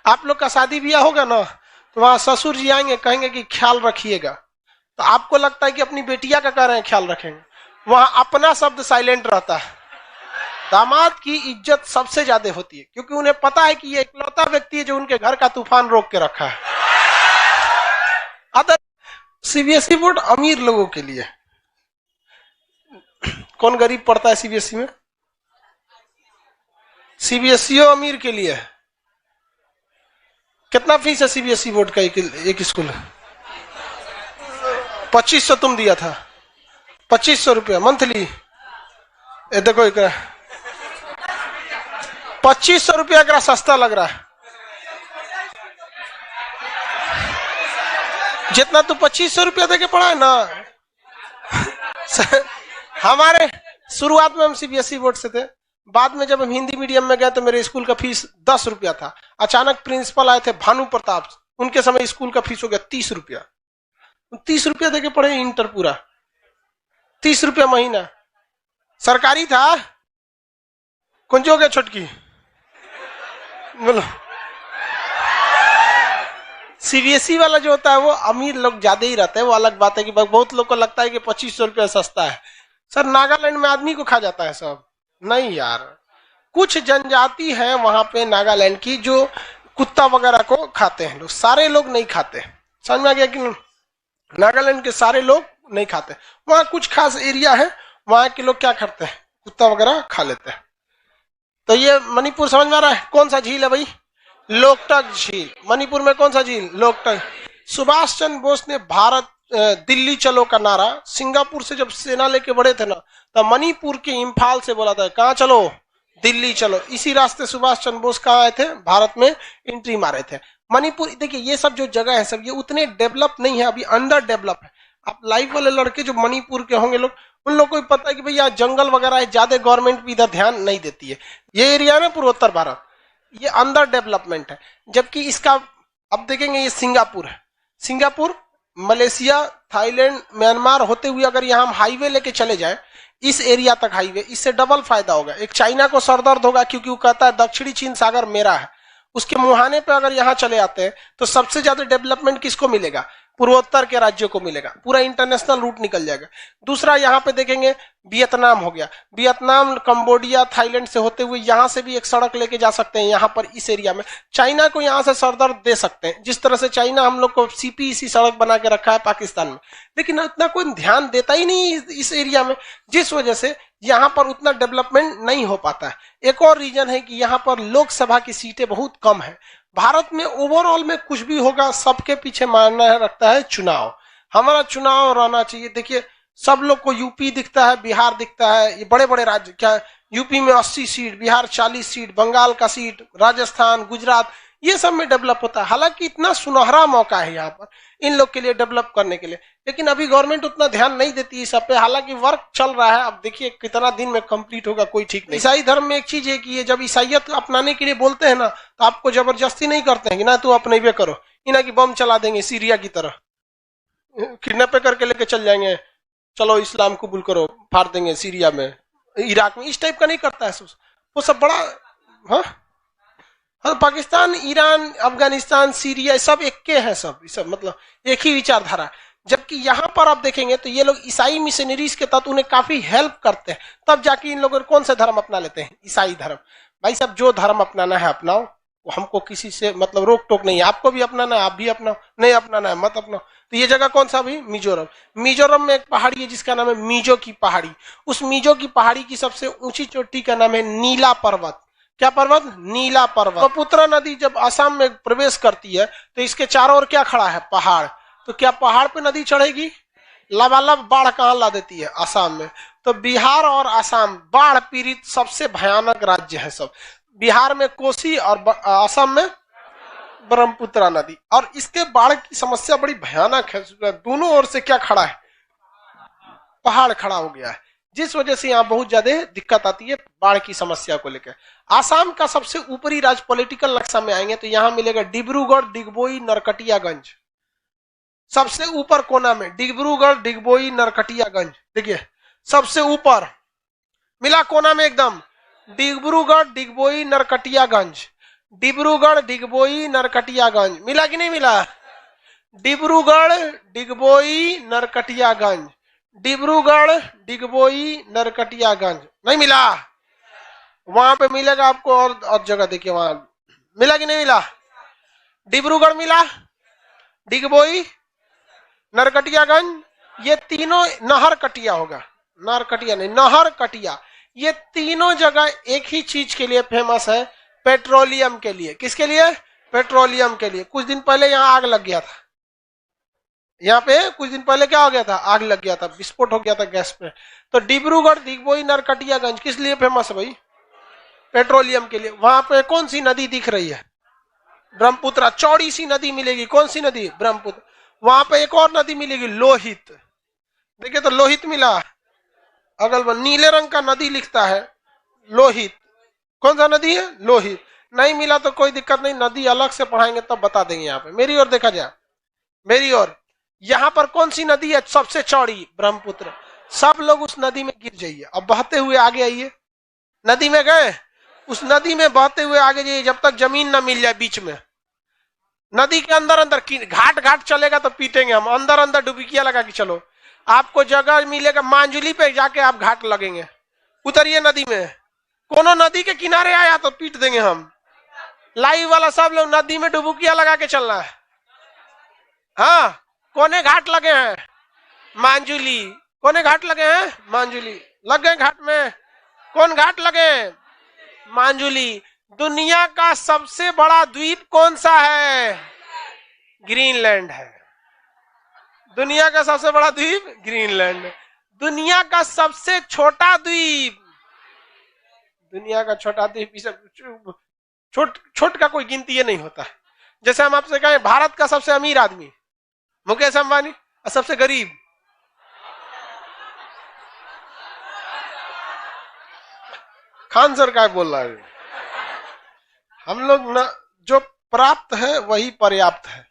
आप लोग का शादी ब्याह होगा ना, तो वहां ससुर जी आएंगे, कहेंगे कि ख्याल रखिएगा, तो आपको लगता है कि अपनी बेटिया का कह रहे हैं ख्याल रखेंगे, वहां अपना शब्द साइलेंट रहता है। दामाद की इज्जत सबसे ज्यादा होती है, क्योंकि उन्हें पता है कि ये इकलौता व्यक्ति है जो उनके घर का तूफान रोक के रखा है। अदर सीबीएसई बोर्ड अमीर लोगों के लिए। कौन गरीब पढ़ता है सीबीएसई में? सीबीएसई अमीर के लिए है। कितना फीस है सीबीएसई बोर्ड का? एक स्कूल 2500 तुम दिया था, 2500 रुपया मंथली। देखो एक 2500 रुपया एक सस्ता लग रहा है। जितना तू 2500 रुपया देके पढ़ा है ना, हमारे शुरुआत में हम सीबीएसई बोर्ड से थे, बाद में जब हम हिंदी मीडियम में गए तो मेरे स्कूल का फीस 10 रुपया था। अचानक प्रिंसिपल आए थे भानु प्रताप, उनके समय स्कूल का फीस हो गया 30 रुपया। 30 रुपया देके पढ़े इंटर पूरा, 30 रुपया महीना। सरकारी था। कौन जो हो गया छोटकी? बोलो। सीबीएसई वाला जो होता है वो अमीर लोग ज्यादा ही रहते हैं, वो अलग बात है कि बहुत लोग को लगता है कि 2500 रुपया सस्ता है। सर नागालैंड में आदमी को खा जाता है सब। नहीं यार, कुछ जनजाति है वहां पे नागालैंड की जो कुत्ता वगैरह को खाते हैं लोग, सारे लोग नहीं खाते। समझ में आ गया कि नागालैंड के सारे लोग नहीं खाते। वहां कुछ खास एरिया है, वहां के लोग क्या करते हैं, कुत्ता वगैरह खा लेते हैं। तो ये मणिपुर समझ में आ रहा है? कौन सा झील है भाई? लोकटक झील। मणिपुर में कौन सा झील? लोकटक। सुभाष चंद्र बोस ने भारत दिल्ली चलो का नारा सिंगापुर से जब सेना लेके बढ़े थे ना, तब मणिपुर के इम्फाल से बोला था कहाँ चलो? दिल्ली चलो। इसी रास्ते सुभाष चंद्र बोस कहाँ आए थे? भारत में एंट्री मारे थे। मणिपुर देखिए, ये सब जो जगह है सब ये उतने डेवलप नहीं है, अभी अंडर डेवलप है। आप लाइव वाले लड़के जो मणिपुर के होंगे लोग, उन लोग को पता है कि भैया जंगल वगैरह है, ज्यादा गवर्नमेंट भी इधर ध्यान नहीं देती है। ये एरिया है ना पूर्वोत्तर भारत, ये अंडर डेवलपमेंट है। जबकि इसका अब देखेंगे, ये सिंगापुर है। सिंगापुर, मलेशिया, थाईलैंड, म्यांमार होते हुए अगर यहाँ हम हाईवे लेके चले जाए, इस एरिया तक हाईवे, इससे डबल फायदा होगा। एक चाइना को सरदर्द होगा क्योंकि वो कहता है दक्षिणी चीन सागर मेरा है, उसके मुहाने पे अगर यहाँ चले आते हैं तो सबसे ज्यादा डेवलपमेंट किसको मिलेगा? पूर्वोत्तर के राज्यों को मिलेगा। पूरा इंटरनेशनल रूट निकल जाएगा। दूसरा यहाँ पे देखेंगे वियतनाम हो गया। वियतनाम, कंबोडिया, थाईलैंड से होते हुए यहाँ से भी एक सड़क लेके जा सकते हैं यहाँ पर इस एरिया में। चाइना को यहाँ से सरदर्द दे सकते हैं, जिस तरह से चाइना हम लोग को सीपीईसी सड़क बना के रखा है पाकिस्तान में, लेकिन उतना कोई ध्यान देता ही नहीं इस एरिया में, जिस वजह से यहाँ पर उतना डेवलपमेंट नहीं हो पाता है। एक और रीजन है कि यहाँ पर लोकसभा की सीटें बहुत कम है। भारत में ओवरऑल में कुछ भी होगा, सबके पीछे मानना रखता है चुनाव। हमारा चुनाव रहना चाहिए। देखिए, सब लोग को यूपी दिखता है, बिहार दिखता है, ये बड़े बड़े राज्य, क्या यूपी में 80 सीट, बिहार 40 सीट, बंगाल का सीट, राजस्थान, गुजरात, ये सब में डेवलप होता है। हालांकि इतना सुनहरा मौका है यहाँ पर इन लोग के लिए डेवलप करने के लिए, लेकिन अभी गवर्नमेंट उतना ध्यान नहीं देती इस सब पे। हालांकि वर्क चल रहा है, अब देखिए कितना दिन में कंप्लीट होगा कोई ठीक नहीं। ईसाई धर्म में एक चीज है कि ये जब ईसाइयत अपनाने के लिए बोलते हैं ना, तो आपको जबरदस्ती नहीं करते हैं कि ना तू अपने भी करो, इना की बम चला देंगे सीरिया की तरह, किडनैप करके लेके चल जाएंगे, चलो इस्लाम कबूल करो, फाड़ देंगे सीरिया में, इराक में। इस टाइप का नहीं करता है वो सब। बड़ा हाँ, पाकिस्तान, ईरान, अफगानिस्तान, सीरिया सब एक के हैं, सब मतलब एक ही विचारधारा। जबकि यहाँ पर आप देखेंगे तो ये लोग ईसाई मिशनरीज के तहत उन्हें काफी हेल्प करते हैं, तब जाके इन लोगों कौन सा धर्म अपना लेते हैं? ईसाई धर्म। भाई साहब, जो धर्म अपनाना है अपनाओ, हमको किसी से मतलब रोक टोक नहीं है। आपको भी अपनाना है आप भी अपनाओ, नहीं अपनाना है मत अपनाओ। तो ये जगह कौन सा? भी मिजोरम। मिजोरम में एक पहाड़ी है जिसका नाम है मिजो की पहाड़ी। उस मिजो की पहाड़ी की सबसे ऊंची चोटी का नाम है नीला पर्वत। क्या पर्वत? नीला पर्वत। ब्रह्मपुत्र नदी जब असम में प्रवेश करती है तो इसके चारों ओर क्या खड़ा है? पहाड़। तो क्या पहाड़ पे नदी चढ़ेगी? लबालब बाढ़ कहां ला देती है? असम में। तो बिहार और असम बाढ़ पीड़ित सबसे भयानक राज्य है सब। बिहार में कोसी और असम में ब्रह्मपुत्र नदी। और इसके बाढ़ की समस्या बड़ी भयानक है। दोनों ओर से क्या खड़ा है? पहाड़ खड़ा हो गया है, जिस वजह से यहाँ बहुत ज्यादा दिक्कत आती है बाढ़ की समस्या को लेकर। आसाम का सबसे ऊपरी राज्य पॉलिटिकल नक्शा में आएंगे तो यहाँ मिलेगा डिब्रूगढ़, डिगबोई, नरकटियागंज। सबसे ऊपर कोना में डिब्रूगढ़, डिगबोई, नरकटियागंज। देखिए सबसे ऊपर मिला कोना में एकदम डिब्रूगढ़, डिगबोई, नरकटियागंज। डिब्रूगढ़, डिगबोई, नरकटियागंज। मिला कि नहीं मिला? डिब्रूगढ़, डिगबोई, नरकटियागंज। डिब्रूगढ़, डिगबोई, नरकटियागंज। नहीं मिला? वहां पे मिलेगा आपको। और जगह देखिए वहां मिला कि नहीं मिला? डिब्रूगढ़ मिला, डिगबोई, नरकटियागंज, ये तीनों नहर कटिया होगा, नरकटिया नहीं, नहर कटिया। ये तीनों जगह एक ही चीज के लिए फेमस है, पेट्रोलियम के लिए। किसके लिए? पेट्रोलियम के लिए। कुछ दिन पहले यहाँ आग लग गया था, यहाँ पे कुछ दिन पहले क्या हो गया था? आग लग गया था, विस्फोट हो गया था गैस पे। तो डिब्रूगढ़, डिगबोई, नरकटियागंज किस लिए फेमस है भाई? पेट्रोलियम के लिए। वहां पे कौन सी नदी दिख रही है? ब्रह्मपुत्र। चौड़ी सी नदी मिलेगी, कौन सी नदी? ब्रह्मपुत्र। वहां पे एक और नदी मिलेगी, लोहित। देखिए तो लोहित मिला, अगल बगल नीले रंग का नदी लिखता है, लोहित। कौन सा नदी है? लोहित। नहीं मिला तो कोई दिक्कत नहीं, नदी अलग से पढ़ाएंगे तब बता देंगे। यहाँ पे मेरी ओर देखा जाए, मेरी ओर। यहाँ पर कौन सी नदी है सबसे चौड़ी? ब्रह्मपुत्र। सब लोग उस नदी में गिर जाइए। अब बहते हुए आगे आइए, नदी में गए, उस नदी में बहते हुए आगे जाइए जब तक जमीन ना मिल जाए बीच में। नदी के अंदर अंदर घाट घाट चलेगा तो पीटेंगे हम, अंदर अंदर डुबकिया लगा के चलो। आपको जगह मिलेगा मांजुली पे जाके आप घाट लगेंगे। उतरिए नदी में, कोनो नदी के किनारे आया तो पीट देंगे हम। लाइव वाला सब लोग नदी में डुबकिया लगा के चलना है। हाँ, कोने घाट लगे हैं? मांजुली। कोने घाट लगे हैं? मांजुली। लग गए घाट में? कौन घाट लगे? मांजुली। दुनिया का सबसे बड़ा द्वीप कौन सा है? ग्रीनलैंड है। दुनिया का सबसे बड़ा द्वीप ग्रीनलैंड। दुनिया का सबसे छोटा द्वीप, दुनिया का छोटा द्वीप, छोट का कोई गिनती ये नहीं होता। जैसे हम आपसे कहें भारत का सबसे अमीर आदमी मुकेश अंबानी, और सबसे गरीब खान सर का बोल रहा है। हम लोग ना, जो प्राप्त है वही पर्याप्त है।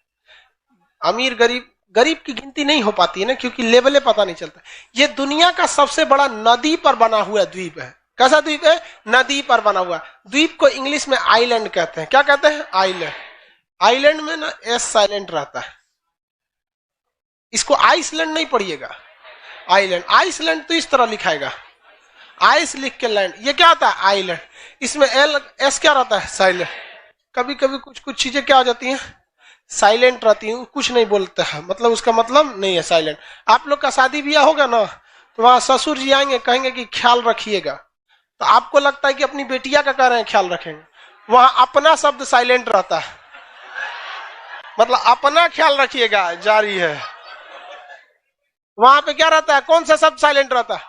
अमीर गरीब, गरीब की गिनती नहीं हो पाती है ना, क्योंकि लेवले पता नहीं चलता। ये दुनिया का सबसे बड़ा नदी पर बना हुआ द्वीप है। कैसा द्वीप है? नदी पर बना हुआ। द्वीप को इंग्लिश में आइलैंड कहते हैं। क्या कहते हैं? आइलैंड। आइलैंड में ना एस साइलेंट रहता है। इसको आइसलैंड नहीं पढ़िएगा, आइलैंड। आइसलैंड तो इस तरह लिखाएगा, आइस लिख के लैंड। ये क्या होता है? आइलैंड। इसमें एल एस क्या रहता है? साइलेंट। कभी कभी कुछ कुछ चीजें क्या हो जाती हैं? साइलेंट रहती है, कुछ नहीं बोलते हैं, मतलब उसका मतलब नहीं है साइलेंट। आप लोग का शादी ब्याह होगा ना, तो वहां ससुर जी आएंगे, कहेंगे कि ख्याल रखिएगा, तो आपको लगता है कि अपनी बेटिया का कह रहे हैं ख्याल रखेंगे। वहां अपना शब्द साइलेंट रहता है, मतलब अपना ख्याल रखिएगा जारी है। वहां पे क्या रहता है? कौन सा शब्द साइलेंट रहता है?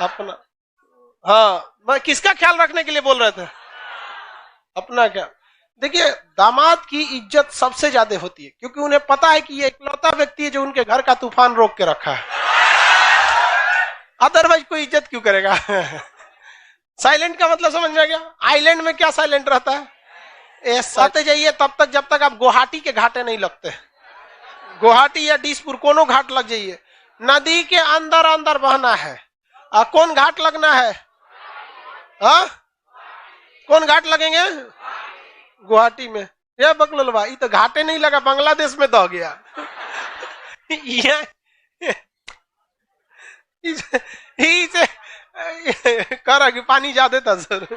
अपना। हाँ, किसका ख्याल रखने के लिए बोल रहे थे? अपना। क्या देखिए, दामाद की इज्जत सबसे ज्यादा होती है, क्योंकि उन्हें पता है कि ये इकलौता व्यक्ति है जो उनके घर का तूफान रोक के रखा है। अदरवाइज कोई इज्जत क्यों करेगा? साइलेंट का मतलब समझ में गया? आइलैंड में क्या साइलेंट रहता है? आते जाइए तब तक जब तक आप गुवाहाटी के घाटे नहीं लगते। गुवाहाटी या डिसपुर कोनो घाट लग जाइए, नदी के अंदर अंदर बहना है। कौन घाट लगना है? हाँ, कौन घाट लगेंगे? गुवाहाटी में। ये बकलोलवा, ये तो घाटे नहीं लगा, बांग्लादेश में दह गया। करा कि पानी ज्यादा था सर।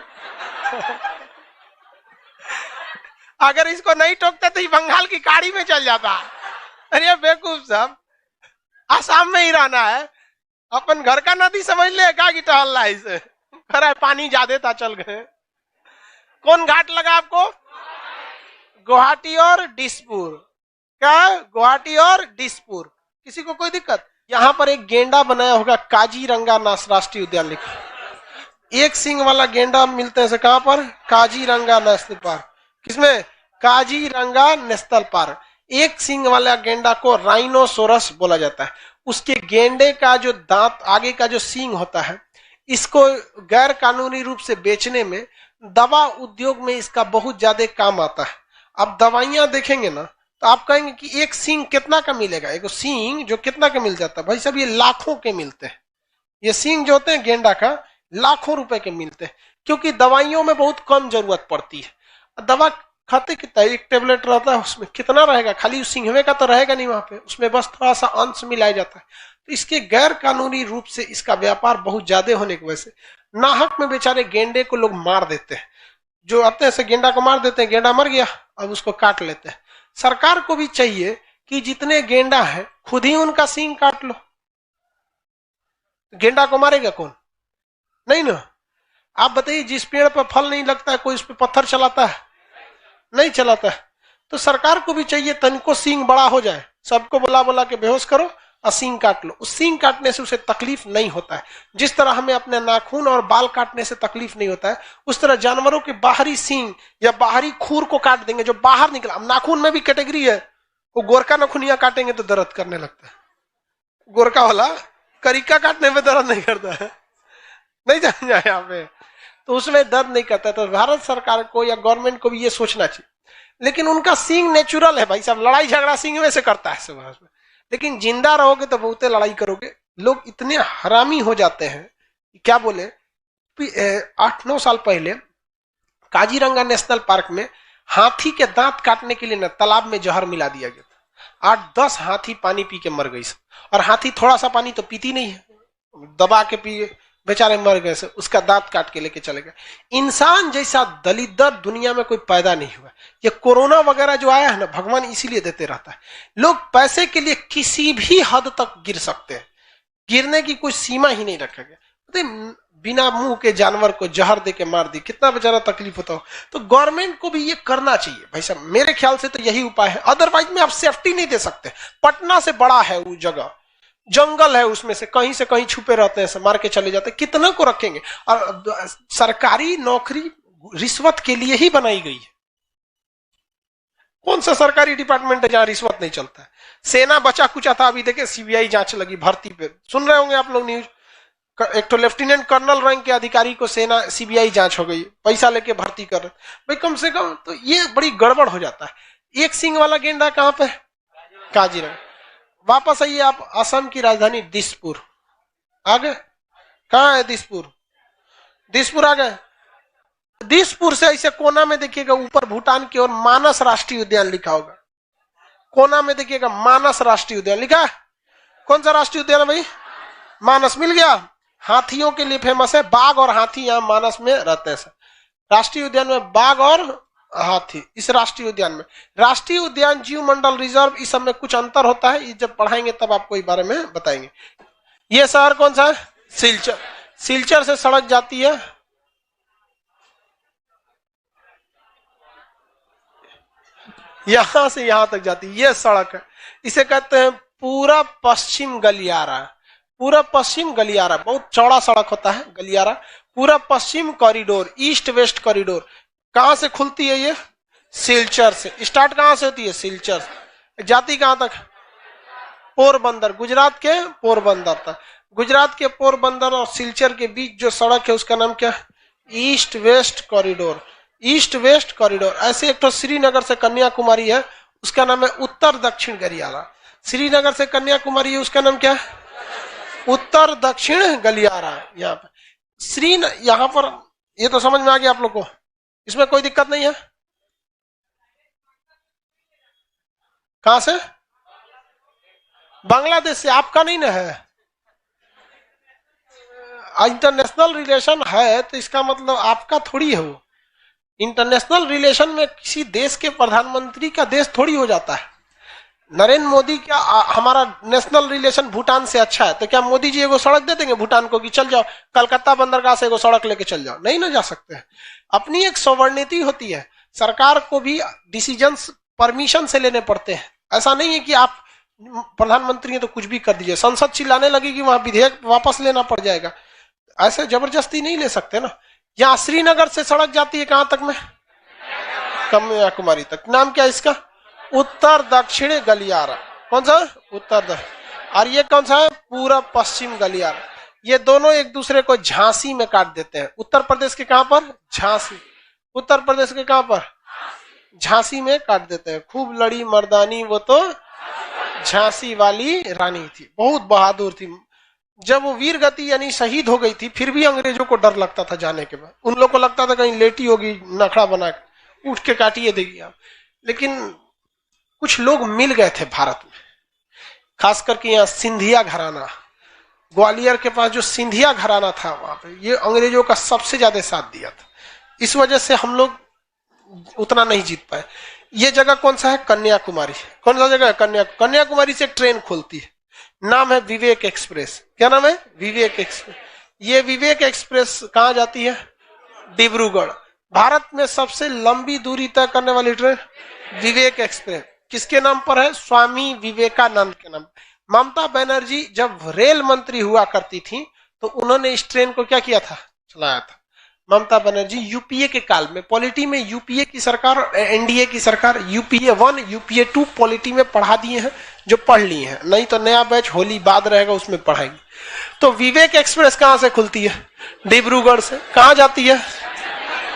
अगर इसको नहीं टोकते तो ये बंगाल की खाड़ी में चल जाता। अरे बेवकूफ साहब, आसाम में ही रहना है, अपन घर का नदी समझ ले क्या कि टहलना है इसे। खरा पानी ज्यादा था, चल गए। कौन घाट लगा आपको? गुवाहाटी और डिसपुर। क्या? गुवाहाटी और डिसपुर। किसी को कोई दिक्कत? यहाँ पर एक गेंडा बनाया होगा, काजीरंगा राष्ट्रीय उद्यान लिखा। एक सिंग वाला गेंडा मिलते हैं कहां पर? Kaziranga national park. किसमें? Kaziranga national park. एक सिंग वाला गेंडा को राइनोसोरस बोला जाता है। उसके गेंडे का जो दांत, आगे का जो सींग होता है, इसको गैर कानूनी रूप से बेचने में, दवा उद्योग में इसका बहुत ज्यादा काम आता है। आप दवाइयां देखेंगे ना, तो आप कहेंगे कि एक सींग कितना का मिलेगा? एक सींग जो कितना का मिल जाता है? भाई साहब, ये लाखों के मिलते हैं। ये सींग जो होते हैं गेंडा का, लाखों रुपए के मिलते हैं, क्योंकि दवाइयों में बहुत कम जरूरत पड़ती है। दवा खाते कितना, एक टेबलेट रहता है उसमें कितना रहेगा, खाली उस सिंघवे का तो रहेगा नहीं वहां पे, उसमें बस थोड़ा सा अंश मिलाया जाता है। तो इसके गैर कानूनी रूप से इसका व्यापार बहुत ज्यादा होने की वजह से नाहक में बेचारे गेंडे को लोग मार देते हैं। जो आते हैं से गेंडा को मार देते हैं, गेंडा मर गया, अब उसको काट लेते हैं। सरकार को भी चाहिए कि जितने गेंडा है खुद ही उनका सींग काट लो। गेंडा को मारेगा कौन? नहीं ना। आप बताइए, जिस पेड़ पर फल नहीं लगता है कोई उस पर पत्थर चलाता है? नहीं चलाता है। तो सरकार को भी चाहिए तनिको सींग बड़ा हो जाए, सबको बुला बुला के बेहोश करो और सींग काट लो। उस सींग काटने से उसे तकलीफ नहीं होता है। जिस तरह हमें अपने नाखून और बाल काटने से तकलीफ नहीं होता है, उस तरह जानवरों के बाहरी सींग या बाहरी खूर को काट देंगे जो बाहर निकला। अब नाखून में भी कैटेगरी है, वो गोरखा नखुनिया काटेंगे तो दर्द करने लगता है, गोरखा वाला करिका काटने में दर्द नहीं करता है, नहीं जान जाए यहाँ पे, तो उसमें दर्द नहीं करता है। तो भारत सरकार को या गवर्नमेंट को भी ये सोचना चाहिए। लेकिन उनका सींग नेचुरल है भाई साहब, लड़ाई झगड़ा सींग में से करता है समाज में। लेकिन जिंदा रहोगे तो बहुते लड़ाई करोगे। लोग इतने हरामी हो जाते हैं, क्या बोले, 8-9 साल पहले काजीरंगा नेशनल पार्क में हाथी के दांत काटने के लिए ना तालाब में जहर मिला दिया गया था। 8-10 हाथी पानी पी के मर गई। और हाथी थोड़ा सा पानी तो पीती नहीं है, दबा के पिए, बेचारे मर गए से उसका दांत काट के लेके चले गए। इंसान जैसा दलिद्र दुनिया में कोई पैदा नहीं हुआ। ये कोरोना वगैरह जो आया है ना, भगवान इसीलिए देते रहता है। लोग पैसे के लिए किसी भी हद तक गिर सकते हैं, गिरने की कोई सीमा ही नहीं रखा गया। बिना मुंह के जानवर को जहर दे के मार दी, कितना बेचारा तकलीफ होता हो। तो गवर्नमेंट को भी ये करना चाहिए भाई साहब, मेरे ख्याल से तो यही उपाय है। अदरवाइज में आप सेफ्टी नहीं दे सकते। पटना से बड़ा है वो जगह, जंगल है, उसमें से कहीं छुपे रहते हैं, मार के चले जाते हैं, कितना को रखेंगे। और सरकारी नौकरी रिश्वत के लिए ही बनाई गई है। कौन सा सरकारी डिपार्टमेंट है जहां रिश्वत नहीं चलता है? सेना बचा कुचा था, अभी देखे सीबीआई जांच लगी भर्ती पे, सुन रहे होंगे आप लोग न्यूज। एक तो लेफ्टिनेंट कर्नल रैंक के अधिकारी को सेना सीबीआई जांच हो गई, पैसा लेके भर्ती कर रहे भाई। कम से कम तो ये बड़ी गड़बड़ हो जाता है। एक सिंह वाला गेंडा कहां पे? काजीरंगा। वापस आइए आप, असम की राजधानी दिसपुर आ गए। कहाँ है दिसपुर? दिसपुर आ गए। दिसपुर से ऐसे कोना में देखिएगा ऊपर भूटान की ओर मानस राष्ट्रीय उद्यान लिखा होगा। कोना में देखिएगा मानस राष्ट्रीय उद्यान लिखा है। कौन सा राष्ट्रीय उद्यान है भाई? मानस। मिल गया। हाथियों के लिए फेमस है, बाघ और हाथी यहाँ मानस में रहते हैं। राष्ट्रीय उद्यान में बाघ और हाथी। इस राष्ट्रीय उद्यान में, राष्ट्रीय उद्यान, जीव मंडल, रिजर्व, इस सब में कुछ अंतर होता है। ये जब पढ़ाएंगे तब आपको इस बारे में बताएंगे। ये शहर कौन सा है? सिलचर। सिलचर से सड़क जाती है यहां से यहां तक जाती है, ये सड़क है। इसे कहते हैं पूरा पश्चिम गलियारा। पूरा पश्चिम गलियारा, बहुत चौड़ा सड़क होता है गलियारा। पूरा पश्चिम कॉरिडोर, ईस्ट वेस्ट कॉरिडोर। कहां से खुलती है ये? सिलचर से। स्टार्ट कहां से होती है? सिलचर से। जाती कहां तक? पोरबंदर, गुजरात के पोरबंदर तक। गुजरात के पोरबंदर और सिलचर के बीच जो सड़क है उसका नाम क्या है? East west corridor. East west corridor. ऐसे एक तो श्रीनगर से कन्याकुमारी है, उसका नाम है उत्तर दक्षिण गलियारा। श्रीनगर से कन्याकुमारी है, उसका नाम क्या है? उत्तर दक्षिण गलियारा। यहाँ पर यहाँ पर ये तो समझ में आ गया आप लोग को, इसमें कोई दिक्कत नहीं है। कहां से? बांग्लादेश से। आपका नहीं ना है? इंटरनेशनल रिलेशन है तो इसका मतलब आपका थोड़ी है वो। इंटरनेशनल रिलेशन में किसी देश के प्रधानमंत्री का देश थोड़ी हो जाता है। नरेंद्र मोदी क्या हमारा नेशनल रिलेशन भूटान से अच्छा है, तो क्या मोदी जी एगो सड़क दे देंगे भूटान को कि चल जाओ कलकत्ता बंदरगाह से एगो सड़क लेके चल जाओ? नहीं ना जा सकते हैं। अपनी एक सोवर्निटी होती है। सरकार को भी डिसीजंस परमिशन से लेने पड़ते हैं। ऐसा नहीं है कि आप प्रधानमंत्री हैं तो कुछ भी कर दीजिए, संसद चिल्लाने लगेगी वहां विधेयक वापस लेना पड़ जाएगा। ऐसे जबरदस्ती नहीं ले सकते ना। यहाँ श्रीनगर से सड़क जाती है कहां तक में? कन्याकुमारी तक। नाम क्या है इसका? उत्तर दक्षिण गलियारा। कौन सा? उत्तर दक्षिण। और ये कौन सा है? पूरा पश्चिम गलियारा। ये दोनों एक दूसरे को झांसी में काट देते हैं। उत्तर प्रदेश के कहां पर? झांसी। उत्तर प्रदेश के कहां पर? झांसी में काट देते हैं। खूब लड़ी मर्दानी वो तो झांसी वाली रानी थी, बहुत बहादुर थी। जब वो वीर गति यानी शहीद हो गई थी, फिर भी अंग्रेजों को डर लगता था जाने के बाद। उन लोग को लगता था कहीं लेटी होगी नखड़ा बना के। उठ के काटिए देगी आप। लेकिन कुछ लोग मिल गए थे भारत में, खास करके यहाँ सिंधिया घराना, ग्वालियर के पास जो सिंधिया घराना था वहां पे, ये अंग्रेजों का सबसे ज्यादा साथ दिया था। इस वजह से हम लोग उतना नहीं जीत पाए। ये जगह कौन सा है? कन्याकुमारी। कौन सा जगह है? कन्याकुमारी से ट्रेन खुलती है, नाम है विवेक एक्सप्रेस। क्या नाम है? विवेक एक्सप्रेस। ये विवेक एक्सप्रेस कहाँ जाती है? डिब्रूगढ़। भारत में सबसे लंबी दूरी तय करने वाली ट्रेन विवेक एक्सप्रेस किसके नाम पर है? स्वामी विवेकानंद के नाम। ममता बनर्जी जब रेल मंत्री हुआ करती थी तो उन्होंने इस ट्रेन को क्या किया था? चलाया था। ममता बनर्जी यूपीए के काल में, पॉलिटी में यूपीए की सरकार और एनडीए की सरकार, यूपीए 1 यूपीए 2 पॉलिटी में पढ़ा दिए हैं, जो पढ़ लिए हैं, नहीं तो नया बैच होली बाद रहेगा उसमें पढ़ाएंगे। तो विवेक एक्सप्रेस कहां से खुलती है? डिब्रूगढ़ से। कहां जाती है?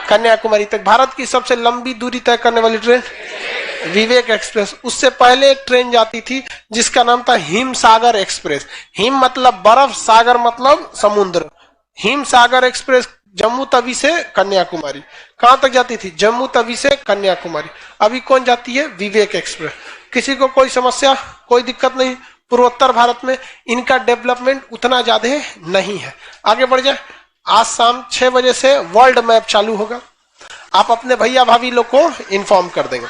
कन्याकुमारी तक। भारत की सबसे लंबी दूरी तय करने वाली ट्रेन विवेक एक्सप्रेस। उससे पहले एक ट्रेन जाती थी जिसका नाम था हिम सागर एक्सप्रेस। हिम मतलब बर्फ, सागर मतलब समुद्र। हिम सागर एक्सप्रेस जम्मू तवी से कन्याकुमारी। कहां तक जाती थी? जम्मू तवी से कन्याकुमारी। अभी कौन जाती है? विवेक एक्सप्रेस। किसी को कोई समस्या, कोई दिक्कत नहीं? पूर्वोत्तर भारत में इनका डेवलपमेंट उतना ज्यादा नहीं है। आगे बढ़ जाए। आज शाम 6 बजे से वर्ल्ड मैप चालू होगा, आप अपने भैया भाभी लोग को इन्फॉर्म कर देंगे।